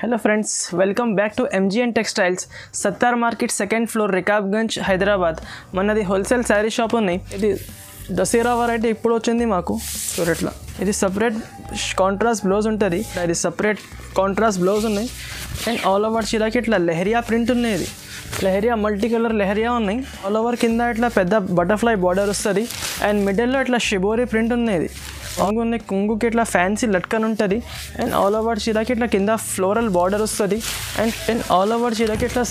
Hello friends, welcome back to MGN Textiles, Sattar Market, 2nd floor, Rekabganj, Hyderabad. Manadi wholesale saree shop unnai. Idi Dasera variety ippudu vachindi maaku. Chudatla. Idi separate contrast blouse untadi. Idi separate contrast blouse unnai. And all over chiraki itla lehriya print unnai idi. Lehriya multicolor lehriya unnai. All over kinda itla pedda butterfly border ustadi. And middle lo itla shibori print unnai idi. కుంగుకి ఇట్లా fancy latkan ఉంటుంది and all over చీరకి ఇట్లా కింద floral border వస్తుంది and all over చీరకి ఇట్లా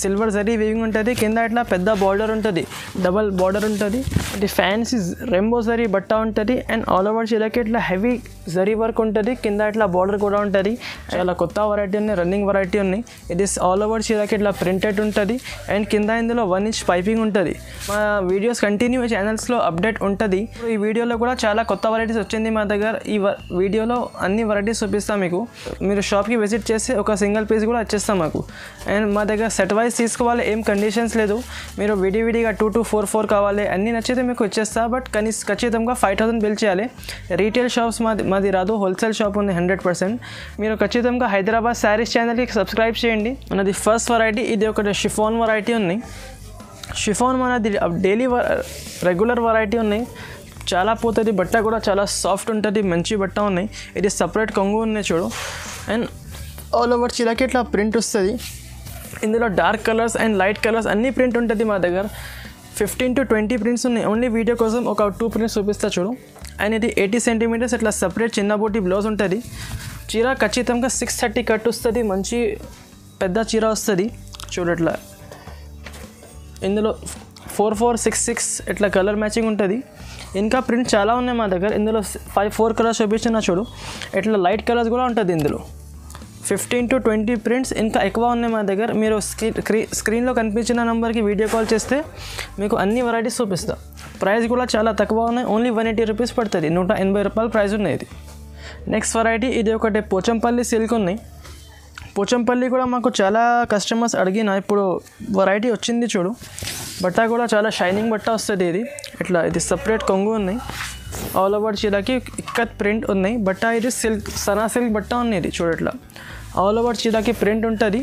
silver zari weaving ఉంటుంది కింద ఇట్లా పెద్ద బార్డర్ ఉంటుంది డబల్ బార్డర్ ఉంటుంది ఇది ఫ్యాన్సీ రెంబో జరీ బట్ట ఉంటుంది అండ్ ఆల్ ఓవర్ చీరకి ఇట్లా హెవీ జరీ వర్క్ ఉంటుంది కింద ఇట్లా బార్డర్ కూడా ఉంటుంది చాలా కొత్త వెరైటీ ఉన్నాయి రన్నింగ్ వెరైటీ ఉన్నాయి ఇది ఆల్ ఓవర్ చీరకి ఇట్లా ప్రింటెడ్ ఉంటుంది అండ్ కింద ఇందులో 1 ఇంచ్ పైపింగ్ ఉంటుంది మా వీడియోస్ కంటిన్యూ ఛానల్స్లో అప్డేట్ ఉంటుంది ఈ వీడియోలో కూడా చాలా కొత్త వెరైటీస్ వచ్చింది మా దగ్గర ఈ వీడియోలో అన్ని వెరైటీస్ చూపిస్తాం మీకు మీరు షాప్కి విజిట్ చేసి ఒక సింగిల్ పీస్ కూడా వచ్చేస్తాం మాకు అండ్ మా దగ్గర సెట్ వైజ్ తీసుకోవాలి ఏం కండిషన్స్ లేదు మీరు విడివిడిగా 2244 కావాలి అన్నీ నచ్చితే మీకు వచ్చేస్తా బట్ ఖచ్చితంగా 5000 బిల్ చేయాలి రీటైల్ షాప్స్ మాది రాదు హోల్సేల్ షాప్ ఉంది 100% మీరు ఖచ్చితంగా హైదరాబాద్ శారీస్ ఛానల్కి సబ్స్క్రైబ్ చేయండి మనది ఫస్ట్ వెరైటీ ఇది ఒక షిఫాన్ వెరైటీ ఉంది షిఫాన్ మనది డైలీ రెగ్యులర్ వెరైటీ ఉన్నాయి చాలా పోతుంది బట్ట కూడా చాలా సాఫ్ట్ ఉంటుంది మంచి బట్ట ఉన్నాయి ఇది సపరేట్ కొంగు ఉన్నాయి చూడు అండ్ ఆల్ ఓవర్ చీరకి ఇట్లా ప్రింట్ వస్తుంది ఇందులో dark colours and light colours అన్ని ప్రింట్ ఉంటుంది మా దగ్గర 15 to 20 ప్రింట్స్ ఉన్నాయి ఓన్లీ వీడియో కోసం ఒక 2 ప్రింట్స్ చూపిస్తా చూడు అండ్ ఇది 80 సెంటీమీటర్స్ ఇట్లా సపరేట్ చిన్న బోటి బ్లౌజ్ ఉంటుంది చీర ఖచ్చితంగా 630 కట్ వస్తుంది మంచి పెద్ద చీర వస్తుంది చూడట్లా ఇందులో 4466 ఇట్లా కలర్ మ్యాచింగ్ ఉంటుంది ఇంకా ప్రింట్ చాలా ఉన్నాయి మా దగ్గర ఇందులో 4 కలర్స్ చూపించిన చూడు ఇట్లా లైట్ కలర్స్ కూడా ఉంటుంది ఇందులో 15 to 20 ప్రింట్స్ ఇంకా ఎక్కువ ఉన్నాయి మా దగ్గర మీరు స్క్రీన్లో కనిపించిన నెంబర్కి వీడియో కాల్ చేస్తే మీకు అన్ని వెరైటీస్ చూపిస్తా ప్రైస్ కూడా చాలా తక్కువ ఉన్నాయి ఓన్లీ 180 రూపీస్ పడుతుంది 180 రూపాయల ప్రైస్ ఉన్నాయి ఇది నెక్స్ట్ వెరైటీ ఇది ఒకటి పోచంపల్లి సిల్క్ ఉన్నాయి పోచంపల్లి కూడా మాకు చాలా కస్టమర్స్ అడిగిన ఇప్పుడు వెరైటీ వచ్చింది చూడు బట్ట కూడా చాలా షైనింగ్ బట్ట వస్తుంది ఇది సపరేట్ కొంగు ఉన్నాయి ఆల్ ఓవర్ చీరకి ఇక్కత్ ప్రింట్ ఉన్నాయి బట్ట ఇది సనా సిల్క్ బట్ట ఉన్నాయి ఇది చూడట్లా ఆల్ ఓవర్ చీరకి ప్రింట్ ఉంటుంది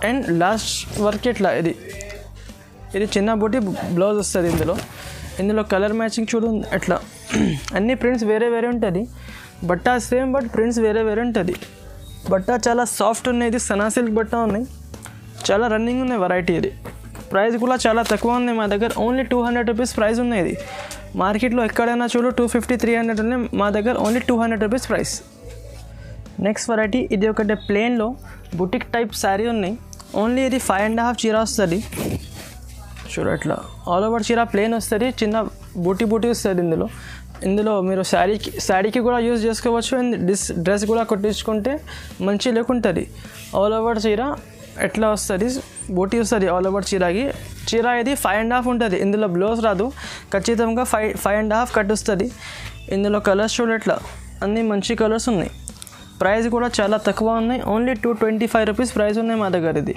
అండ్ లాస్ట్ వర్క్ ఇట్లా ఇది చిన్న బోటి బ్లౌజ్ వస్తుంది ఇందులో కలర్ మ్యాచింగ్ చూడు అట్లా అన్ని ప్రింట్స్ వేరే వేరే ఉంటుంది బట్ట సేమ్ బట్ ప్రింట్స్ వేరే వేరే ఉంటుంది బట్ట చాలా సాఫ్ట్ ఉన్నాయి ఇది సనా సిల్క్ బట్ట ఉన్నాయి చాలా రన్నింగ్ ఉన్నాయి వెరైటీ ఇది ప్రైస్ కూడా చాలా తక్కువ ఉంది మా దగ్గర ఓన్లీ 200 రూపీస్ ప్రైస్ ఉన్నాయి ఇది మార్కెట్లో ఎక్కడైనా చూడు 250-300 ఉన్నాయి మా దగ్గర only 200 rupees price next variety ఇది ఒకటి ప్లేన్లో బుటిక్ టైప్ శారీ ఉన్నాయి ఓన్లీ ఇది 5.5 చీర వస్తుంది చూడట్లా ఆల్ ఓవర్ చీర ప్లేన్ వస్తుంది చిన్న బూటీ వస్తుంది ఇందులో మీరు శారీకి కూడా యూజ్ చేసుకోవచ్చు అండ్ డ్రెస్ కూడా కొట్టించుకుంటే మంచి లుక్ ఉంటుంది ఆల్ ఓవర్ చీర ఎట్లా వస్తుంది బోటీ వస్తుంది ఆల్ ఓవర్ చీర ఇది 5.5 ఉంటుంది ఇందులో బ్లౌజ్ రాదు ఖచ్చితంగా 5.5 కట్ వస్తుంది ఇందులో కలర్స్ చూడట్లా అన్నీ మంచి కలర్స్ ఉన్నాయి ప్రైస్ కూడా చాలా తక్కువ ఉన్నాయి ఓన్లీ 225 రూపీస్ ప్రైస్ ఉన్నాయి మా దగ్గర ఇది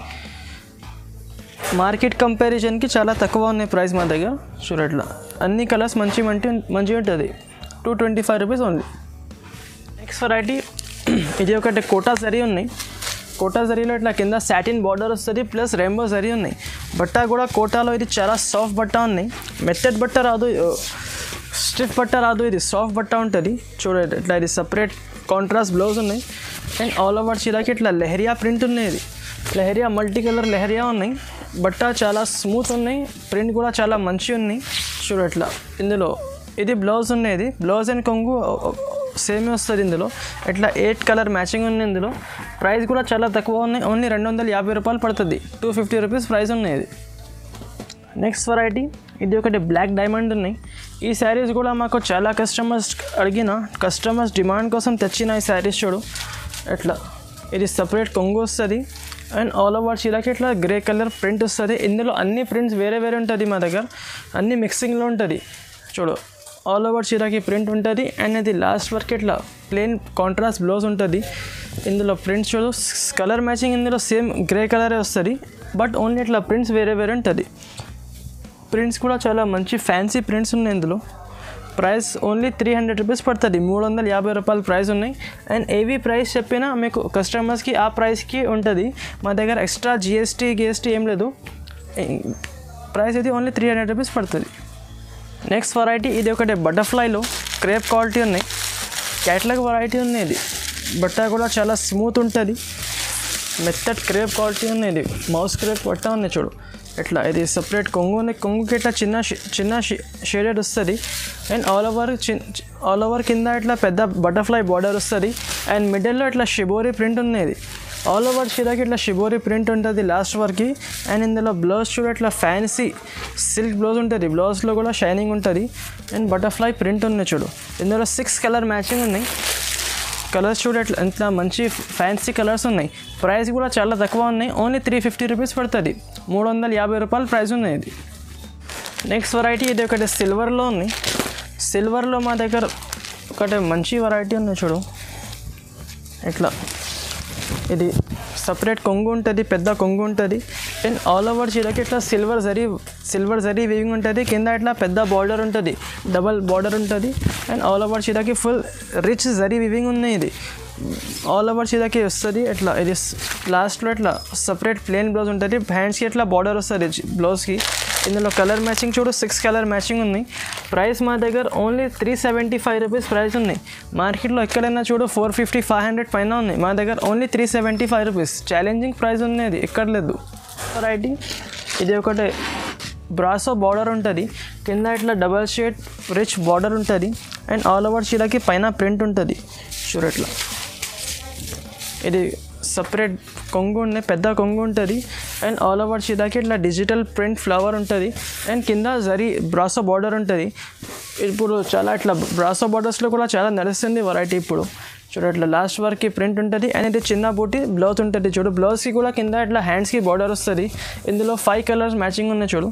మార్కెట్ కంపారిజన్కి చాలా తక్కువ ఉన్నాయి ప్రైస్ మా దగ్గర చూడట్లా అన్ని కలర్స్ మంచి ఉంటుంది 225 రూపీస్ ఓన్లీ నెక్స్ట్ వెరైటీ ఇది ఒకటి కోటా జరీ ఉన్నాయి కోటా జరీలో ఇట్లా కింద సాటిన్ బార్డర్ వస్తుంది ప్లస్ రెయిన్బో జరీ ఉన్నాయి బట్ట కూడా కోటాలో ఇది చాలా సాఫ్ట్ బట్ట ఉన్నాయి మెత్తడ్ బట్ట రాదు స్టిఫ్ బట్ట రాదు ఇది సాఫ్ట్ బట్ట ఉంటుంది చూడండి ఇట్లా ఇది సపరేట్ కాంట్రాస్ట్ బ్లౌజ్ ఉన్నాయి అండ్ ఆల్ ఓవర్ చీరకి ఇట్లా లెహరియా ప్రింట్ ఉన్నాయి ఇది లెహరియా మల్టీ కలర్ లెహరియా ఉన్నాయి బట్ట చాలా స్మూత్ ఉన్నాయి ప్రింట్ కూడా చాలా మంచి ఉన్నాయి చూడట్లా ఇందులో ఇది బ్లౌజ్ ఉన్నాయి బ్లౌజ్ అండ్ కొంగు సేమే వస్తుంది ఇందులో ఇట్లా 8 కలర్ మ్యాచింగ్ ఉంది ఇందులో ప్రైస్ కూడా చాలా తక్కువ ఉన్నాయి ఓన్లీ 250 రూపాయలు పడుతుంది 250 రూపీస్ ప్రైస్ ఉన్నాయి ఇది నెక్స్ట్ వెరైటీ ఇది ఒకటి బ్లాక్ డైమండ్ ఉన్నాయి ఈ శారీస్ కూడా మాకు చాలా కస్టమర్స్ డిమాండ్ కోసం తెచ్చిన ఈ శారీస్ చూడు ఇట్లా ఇది సపరేట్ కొంగు వస్తుంది అండ్ ఆల్ ఓవర్ చీరకి ఇట్లా గ్రే కలర్ ప్రింట్ వస్తుంది ఇందులో అన్ని ప్రింట్స్ వేరే వేరే ఉంటుంది మా దగ్గర అన్ని మిక్సింగ్లో ఉంటుంది చూడు ఆల్ ఓవర్ చీరకి ప్రింట్ ఉంటుంది అండ్ ఇది లాస్ట్ వరకు ఇట్లా ప్లెయిన్ కాంట్రాస్ట్ బ్లౌజ్ ఉంటుంది ఇందులో ప్రింట్స్ చూడు కలర్ మ్యాచింగ్ ఇందులో సేమ్ గ్రే కలరే వస్తుంది బట్ ఓన్లీ ఇట్లా ప్రింట్స్ వేరే వేరే ఉంటుంది ప్రింట్స్ కూడా చాలా మంచి ఫ్యాన్సీ ప్రింట్స్ ఉన్నాయి ఇందులో ప్రైస్ ఓన్లీ 300 రూపీస్ పడుతుంది, 350 రూపాయలు ప్రైస్ ఉన్నాయి. అండ్ ఏవి ప్రైస్ చెప్పినా మీకు కస్టమర్స్కి ఆ ప్రైస్కి ఉంటుంది. మా దగ్గర ఎక్స్ట్రా జిఎస్టీ ఏం లేదు. ప్రైస్ అయితే ఓన్లీ 300 రూపీస్ పడుతుంది. నెక్స్ట్ వెరైటీ ఇది ఒకటి బటర్ఫ్లైలో క్రేప్ క్వాలిటీ ఉన్నాయి, క్యాట్లాగ్ వెరైటీ ఉన్నాయి. ఇది బట్ట కూడా చాలా స్మూత్ ఉంటుంది, మెత్తడ్ క్రేప్ క్వాలిటీ ఉన్నాయి. ఇది మౌస్ క్రేప్ బట్ట ఉన్నాయి చూడు ఎట్లా. ఇది సపరేట్ కొంగు ఉంది, కొంగుకి ఇట్లా చిన్న షేడెడ్ వస్తుంది. అండ్ ఆల్ ఓవర్ కింద ఇట్లా పెద్ద బటర్ఫ్లై బార్డర్ వస్తుంది. అండ్ మిడిల్లో ఇట్లా షిబోరీ ప్రింట్ ఉన్నది. ఆల్ ఓవర్ చీరకి ఇట్లా షిబోరీ ప్రింట్ ఉంటుంది లాస్ట్ వరకు. అండ్ ఇందులో బ్లౌజ్ చూడ ఇట్లా ఫ్యాన్సీ సిల్క్ బ్లౌజ్ ఉంటుంది, బ్లౌజ్లో కూడా షైనింగ్ ఉంటుంది. అండ్ బటర్ఫ్లై ప్రింట్ ఉన్నాయి చూడు. ఇందులో 6 కలర్ మ్యాచింగ్ ఉన్నాయి. కలర్స్ చూడ ఎంత మంచి ఫ్యాన్సీ కలర్స్ ఉన్నాయి. ప్రైస్ కూడా చాలా తక్కువ ఉన్నాయి, ఓన్లీ 350 రూపీస్ పడుతుంది, 350 రూపాయలు ప్రైస్ ఉన్నాయి ఇది. నెక్స్ట్ వెరైటీ ఇది ఒకటి సిల్వర్లో ఉంది. సిల్వర్లో మా దగ్గర ఒకటి మంచి వెరైటీ ఉంది చూడు ఇట్లా. ఇది సపరేట్ కొంగు ఉంటుంది, పెద్ద కొంగు ఉంటుంది. అండ్ ఆల్ ఓవర్ చీరకి ఇట్లా సిల్వర్ జరీ వీవింగ్ ఉంటుంది. కింద ఇట్లా పెద్ద బార్డర్ ఉంటుంది, డబల్ బార్డర్ ఉంటుంది. అండ్ ఆల్ ఓవర్ చీరకి ఫుల్ రిచ్ జరీ వీవింగ్ ఉన్నాయి. ఇది ఆల్ ఓవర్ చీరకి వస్తుంది ఇట్లా. ఇది లాస్ట్లో ఇట్లా సపరేట్ ప్లెయిన్ బ్లౌజ్ ఉంటుంది, హ్యాండ్స్కి ఇట్లా బార్డర్ వస్తుంది బ్లౌజ్కి. ఇందులో కలర్ మ్యాచింగ్ చూడు 6 కలర్ మ్యాచింగ్ ఉన్నాయి. ప్రైస్ మా దగ్గర ఓన్లీ 375 రూపీస్ ప్రైస్ ఉన్నాయి. మార్కెట్లో ఎక్కడైనా చూడు 450 500 పైన ఉన్నాయి, మా దగ్గర ఓన్లీ 375 రూపీస్. ఛాలెంజింగ్ ప్రైస్ ఉన్నది, ఎక్కడ లేదు. వెరైటీ ఇది ఒకటి బ్రాసో బార్డర్ ఉంటుంది, కింద ఇట్లా డబల్ షేడ్ రిచ్ బార్డర్ ఉంటుంది. అండ్ ఆల్ ఓవర్ చీరకి పైన ప్రింట్ ఉంటుంది చూడు ఇట్లా. ఇది సపరేట్ కొంగు ఉన్నాయి, పెద్ద కొంగు ఉంటుంది. అండ్ ఆల్ ఓవర్ చీరకి ఇట్లా డిజిటల్ ప్రింట్ ఫ్లవర్ ఉంటుంది. అండ్ కింద జరీ బ్రాసో బార్డర్ ఉంటుంది. ఇప్పుడు చాలా ఇట్లా బ్రాసో బార్డర్స్లో కూడా చాలా నడుస్తుంది వెరైటీ ఇప్పుడు చూడు. ఇట్లా లాస్ట్ వరకు ప్రింట్ ఉంటుంది. అండ్ ఇది చిన్న బూటీ బ్లౌజ్ ఉంటుంది చూడు. బ్లౌజ్కి కూడా కింద ఇట్లా హ్యాండ్స్కి బార్డర్ వస్తుంది. ఇందులో 5 కలర్స్ మ్యాచింగ్ ఉన్నాయి చూడు.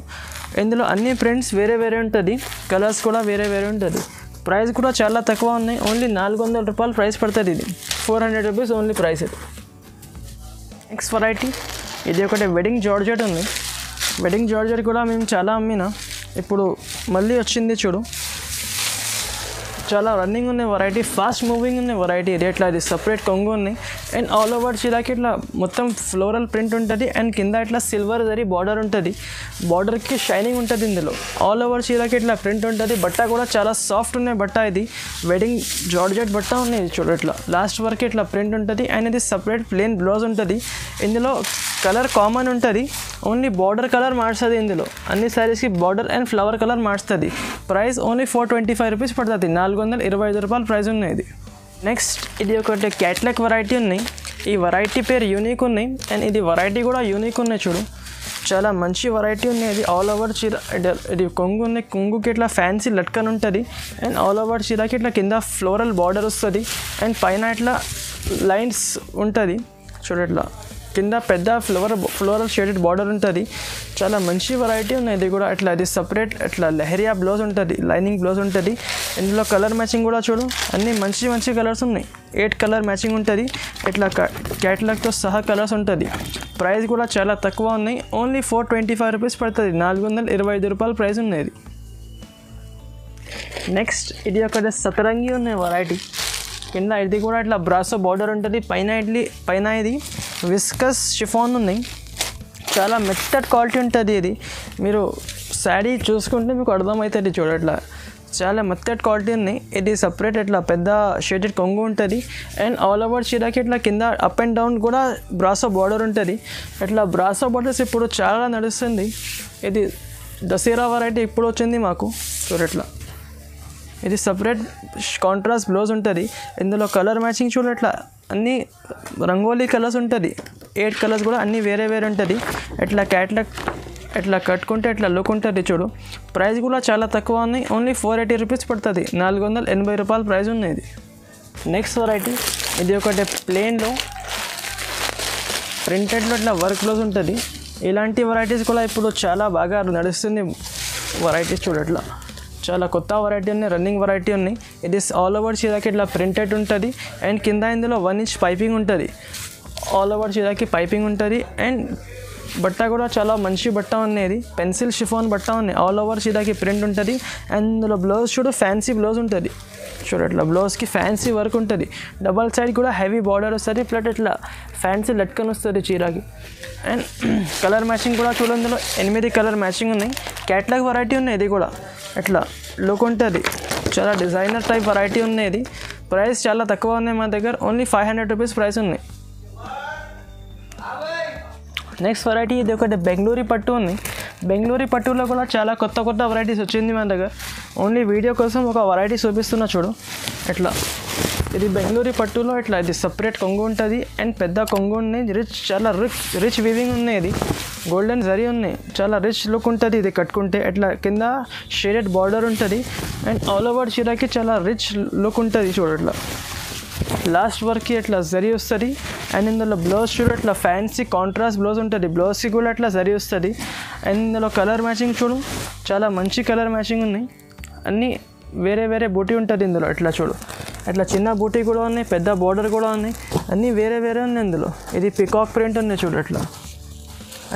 ఇందులో అన్ని ప్రింట్స్ వేరే ఉంటుంది, కలర్స్ కూడా వేరే ఉంటుంది. ప్రైస్ కూడా చాలా తక్కువ ఉన్నాయి, ఓన్లీ 400 రూపాయలు ప్రైస్ పడుతుంది. ఇది 400 రూపీస్ ఓన్లీ ప్రైస్ ఇది. నెక్స్ట్ వెరైటీ ఇది ఒకటి వెడ్డింగ్ జార్జెట్ ఉంది. వెడ్డింగ్ జార్జెట్ కూడా మేము చాలా అమ్మినా, ఇప్పుడు మళ్ళీ వచ్చింది చూడు. చాలా రన్నింగ్ ఉన్నాయి వెరైటీ, ఫాస్ట్ మూవింగ్ ఉన్నాయి వెరైటీ. ఇది ఎట్లా ఇది సపరేట్ కొంగు ఉన్నాయి. అండ్ ఆల్ ఓవర్ చీరకి ఇట్లా మొత్తం ఫ్లోరల్ ప్రింట్ ఉంటుంది. అండ్ కింద ఇట్లా సిల్వర్ జరీ బార్డర్ ఉంటుంది, బార్డర్కి షైనింగ్ ఉంటుంది. ఇందులో ఆల్ ఓవర్ చీరకి ఇట్లా ప్రింట్ ఉంటుంది. బట్ట కూడా చాలా సాఫ్ట్ ఉన్నాయి బట్ట. ఇది వెడ్డింగ్ జార్జెట్ బట్ట ఉన్నాయి చూడు ఇట్లా. లాస్ట్ వరకు ఇట్లా ప్రింట్ ఉంటుంది. అండ్ ఇది సపరేట్ ప్లెయిన్ బ్లౌజ్ ఉంటుంది. ఇందులో కలర్ కామన్ ఉంటుంది, ఓన్లీ బార్డర్ కలర్ మార్చుతుంది. ఇందులో అన్ని శారీస్కి బార్డర్ అండ్ ఫ్లవర్ కలర్ మార్చుతుంది. ప్రైస్ ఓన్లీ 425 రూపీస్ పడుతుంది, 425 రూపాయలు ప్రైస్ ఉన్నాయి ఇది. నెక్స్ట్ ఇది ఒకటి క్యాట్లాగ్ వెరైటీ ఉన్నాయి. ఈ వెరైటీ పేరు యూనిక్ ఉన్నాయి. అండ్ ఇది వెరైటీ కూడా యూనిక్ ఉన్నాయి చూడు. చాలా మంచి వెరైటీ ఉన్నాయి. ఇది ఆల్ ఓవర్ చీర ఇది కొంగు ఉన్నాయి, కొంగుకి ఇట్లా ఫ్యాన్సీ లట్కన్ ఉంటుంది. అండ్ ఆల్ ఓవర్ చీరకి ఇట్లా కింద ఫ్లోరల్ బార్డర్ వస్తుంది. అండ్ పైన ఇట్లా లైన్స్ ఉంటుంది చూడు ఇట్లా. కింద పెద్ద ఫ్లోరల్ షేడెడ్ బార్డర్ ఉంటుంది. చాలా మంచి వెరైటీ ఉన్నాయి ఇది కూడా. ఇట్లా ఇది సపరేట్ ఇట్లా లెహరియా బ్లౌజ్ ఉంటుంది, లైనింగ్ బ్లౌజ్ ఉంటుంది. ఇందులో కలర్ మ్యాచింగ్ కూడా చూడు, అన్నీ మంచి కలర్స్ ఉన్నాయి. 8 కలర్ మ్యాచింగ్ ఉంటుంది. ఇట్లా క్యాటలాగ్తో సహా కలర్స్ ఉంటుంది. ప్రైస్ కూడా చాలా తక్కువ ఉన్నాయి, ఓన్లీ 425 రూపీస్ పడుతుంది, 425 రూపాయలు ప్రైస్ ఉన్నది. నెక్స్ట్ ఇది ఒకటి సతరంగి ఉన్నాయి వెరైటీ. కింద ఇది కూడా ఇట్లా బ్రాసో బార్డర్ ఉంటుంది. పైన ఇది విస్కస్ షిఫాన్ ఉన్నాయి. చాలా మెత్తడ్ క్వాలిటీ ఉంటుంది. ఇది మీరు శారీ చూసుకుంటే మీకు అర్థమవుతుంది చూడ ఇట్లా. చాలా మెత్తడ్ క్వాలిటీ ఉన్నాయి. ఇది సపరేట్ ఇట్లా పెద్ద షేడెడ్ కొంగు ఉంటుంది. అండ్ ఆల్ ఓవర్ చీరకి ఇట్లా కింద అప్ అండ్ డౌన్ కూడా బ్రాసో బార్డర్ ఉంటుంది. ఇట్లా బ్రాసో బార్డర్స్ ఇప్పుడు చాలా నడుస్తుంది. ఇది దసరా వెరైటీ ఇప్పుడు వచ్చింది మాకు చూడ ఇట్లా. ఇది సపరేట్ కాంట్రాస్ట్ బ్లౌజ్ ఉంటుంది. ఇందులో కలర్ మ్యాచింగ్ చూడ ఇట్లా అన్నీ రంగోలీ కలర్స్ ఉంటుంది. 8 కలర్స్ కూడా అన్నీ వేరే ఉంటుంది. ఇట్లా క్యాట్లాగ్ ఇట్లా కట్టుకుంటే ఇట్లా లుక్ ఉంటుంది చూడు. ప్రైస్ కూడా చాలా తక్కువ ఉన్నాయి, ఓన్లీ 480 రూపీస్ పడుతుంది, 480 రూపాయలు ప్రైస్ ఉన్నది. నెక్స్ట్ వెరైటీ ఇది ఒకటి ప్లెయిన్లో ప్రింటెడ్లో ఇట్లా వర్క్ బ్లౌజ్ ఉంటుంది. ఇలాంటి వెరైటీస్ కూడా ఇప్పుడు చాలా బాగా నడుస్తుంది వెరైటీస్ చూడ ఇట్లా. చాలా కొత్త వెరైటీ ఉన్నాయి, రన్నింగ్ వెరైటీ ఉన్నాయి. ఇది ఆల్ ఓవర్ చీరకి ఇట్లా ప్రింటెడ్ ఉంటుంది. అండ్ కింద ఇందులో 1 ఇంచ్ పైపింగ్ ఉంటుంది. ఆల్ ఓవర్ చీరకి పైపింగ్ ఉంటుంది. అండ్ బట్ట కూడా చాలా మంచి బట్ట ఉన్నది, పెన్సిల్ షిఫాన్ బట్ట ఉంది, ఆల్ ఓవర్ చీరకి ప్రింట్ ఉంటుంది. అండ్ ఇందులో బ్లౌజ్ చూడు ఫ్యాన్సీ బ్లౌజ్ ఉంటుంది చూడు, అట్లా బ్లౌజ్కి ఫ్యాన్సీ వర్క్ ఉంటుంది. డబల్ సైడ్ కూడా హెవీ బార్డర్ వస్తుంది, ప్లస్ ఇట్లా ఫ్యాన్సీ లట్కన్ వస్తుంది చీరకి. అండ్ కలర్ మ్యాచింగ్ కూడా చూడు, ఇందులో 8 కలర్ మ్యాచింగ్ ఉన్నాయి. క్యాట్లాగ్ వెరైటీ ఉన్నాయి, ఇది కూడా ఇట్లా లుక్ ఉంటుంది, చాలా డిజైనర్ టైప్ వెరైటీ ఉన్నది. ప్రైస్ చాలా తక్కువ ఉన్నాయి మా దగ్గర, ఓన్లీ 500 రూపీస్ ప్రైస్ ఉన్నాయి. నెక్స్ట్ వెరైటీ ఇది ఒకటి బెంగళూరు పట్టు ఉంది. బెంగళూరు పట్టులో కూడా చాలా కొత్త వెరైటీస్ వచ్చింది మన దగ్గర. ఓన్లీ వీడియో కోసం ఒక వెరైటీ చూపిస్తున్నా చూడు. ఇట్లా ఇది బెంగళూరు పట్టులో ఇట్లా ఇది సపరేట్ కొంగు ఉంటుంది అండ్ పెద్ద కొంగు ఉన్నాయి. చాలా రిచ్ వీవింగ్ ఉన్నాయి, ఇది గోల్డెన్ జరీ ఉన్నాయి, చాలా రిచ్ లుక్ ఉంటుంది. ఇది కట్టుకుంటే ఇట్లా కింద షేడెడ్ బార్డర్ ఉంటుంది అండ్ ఆల్ ఓవర్ చీరకి చాలా రిచ్ లుక్ ఉంటుంది చూడు. ఇట్లా లాస్ట్ వర్క్కి ఇట్లా జరీ వస్తుంది. అండ్ ఇందులో బ్లౌజ్ చూడు, ఇట్లా ఫ్యాన్సీ కాంట్రాస్ట్ బ్లౌజ్ ఉంటుంది, బ్లౌజ్కి కూడా ఇట్లా జరీ వస్తుంది. అండ్ ఇందులో కలర్ మ్యాచింగ్ చూడు, చాలా మంచి కలర్ మ్యాచింగ్ ఉన్నాయి. అన్నీ వేరే బూటీ ఉంటుంది ఇందులో. ఇట్లా చూడు, ఇట్లా చిన్న బూటీ కూడా ఉన్నాయి, పెద్ద బార్డర్ కూడా ఉన్నాయి, అన్నీ వేరే ఉన్నాయి ఇందులో. ఇది పికాక్ ప్రింట్ ఉన్నాయి చూడు, ఇట్లా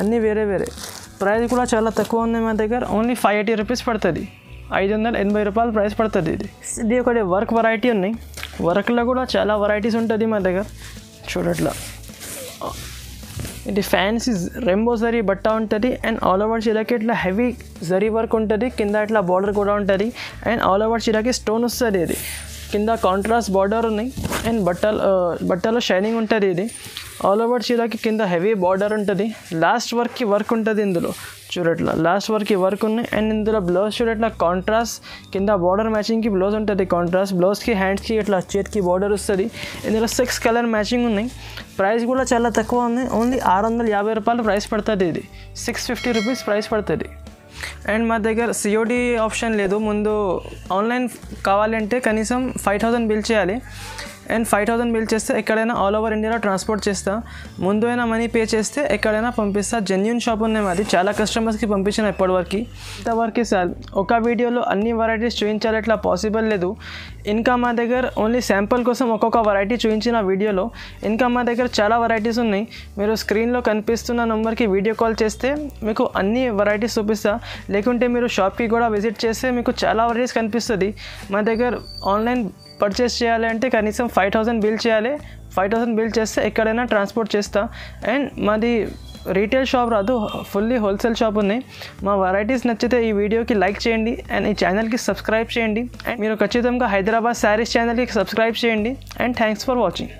అన్నీ వేరే. ప్రైస్ కూడా చాలా తక్కువ ఉన్నాయి మా దగ్గర, ఓన్లీ 580 రూపీస్ పడుతుంది, 580 రూపాయలు ప్రైస్ పడుతుంది. ఇది ఒకటి వర్క్ వెరైటీ ఉన్నాయి. వర్క్లో కూడా చాలా వెరైటీస్ ఉంటుంది మా దగ్గర చూడట్లా. ఇది ఫ్యాన్సీ రెయిన్బో జరీ బట్ట ఉంటుంది అండ్ ఆల్ ఓవర్ చీరకి ఇట్లా హెవీ జరీ వర్క్ ఉంటుంది, కింద ఇట్లా బార్డర్ కూడా ఉంటుంది అండ్ ఆల్ ఓవర్ చీరకి స్టోన్ వస్తుంది. ఇది కింద కాంట్రాస్ట్ బార్డర్ ఉన్నాయి అండ్ బట్టలో షైనింగ్ ఉంటుంది. ఇది ఆల్ ఓవర్ చీరకి కింద హెవీ బార్డర్ ఉంటుంది, లాస్ట్ వర్క్కి వర్క్ ఉంటుంది ఇందులో చూడట్లా. లాస్ట్ వర్క్కి వర్క్ ఉన్నాయి అండ్ ఇందులో బ్లౌజ్ చూడట్లా కాంట్రాస్ట్ కింద బార్డర్ మ్యాచింగ్కి బ్లౌజ్ ఉంటుంది. కాంట్రాస్ట్ బ్లౌజ్కి హ్యాండ్స్కి ఇట్లా చేతికి బార్డర్ వస్తుంది. ఇందులో 6 కలర్ మ్యాచింగ్ ఉన్నాయి. ప్రైస్ కూడా చాలా తక్కువ ఉంది, ఓన్లీ 650 రూపాయలు ప్రైస్ పడుతుంది. ఇది 650 రూపీస్ ప్రైస్ పడుతుంది. అండ్ మా దగ్గర సిఓడి ఆప్షన్ లేదు. ముందు ఆన్లైన్ కావాలంటే కనీసం 5000 బిల్ చేయాలి అండ్ 5000 బిల్ చేస్తే ఎక్కడైనా ఆల్ ఓవర్ ఇండియాలో ట్రాన్స్పోర్ట్ చేస్తా. ముందు అయినా మనీ పే చేస్తే ఎక్కడైనా పంపిస్తా. జెన్యూన్ షాప్ ఉన్నాయి మాది, చాలా కస్టమర్స్కి పంపించిన ఇప్పటివరకు. ఇంతవరకు సార్ ఒక వీడియోలో అన్ని వెరైటీస్ చూపించాలి ఇట్లా పాసిబుల్ లేదు. ఇంకా మా దగ్గర ఓన్లీ శాంపుల్ కోసం ఒక్కొక్క వెరైటీ చూపించిన వీడియోలో. ఇంకా మా దగ్గర చాలా వెరైటీస్ ఉన్నాయి. మీరు స్క్రీన్లో కనిపిస్తున్న నెంబర్కి వీడియో కాల్ చేస్తే మీకు అన్ని వెరైటీస్ చూపిస్తా. లేకుంటే మీరు షాప్కి కూడా విజిట్ చేస్తే మీకు చాలా వెరైటీస్ కనిపిస్తుంది. మా దగ్గర ఆన్లైన్ పర్చేస్ చేయాలి అంటే కనీసం 5000 బిల్ చేయాలి. 5000 బిల్ చేస్తే ఎక్కడైనా ట్రాన్స్పోర్ట్ చేస్తా. అండ్ మాది రీటైల్ షాప్ రాదు, ఫుల్లీ హోల్సేల్ షాప్ ఉన్నాయి. మా వెరైటీస్ నచ్చితే ఈ వీడియోకి లైక్ చేయండి అండ్ ఈ ఛానల్కి సబ్స్క్రైబ్ చేయండి. అండ్ మీరు ఖచ్చితంగా హైదరాబాద్ శారీస్ ఛానల్కి సబ్స్క్రైబ్ చేయండి. And thanks for watching.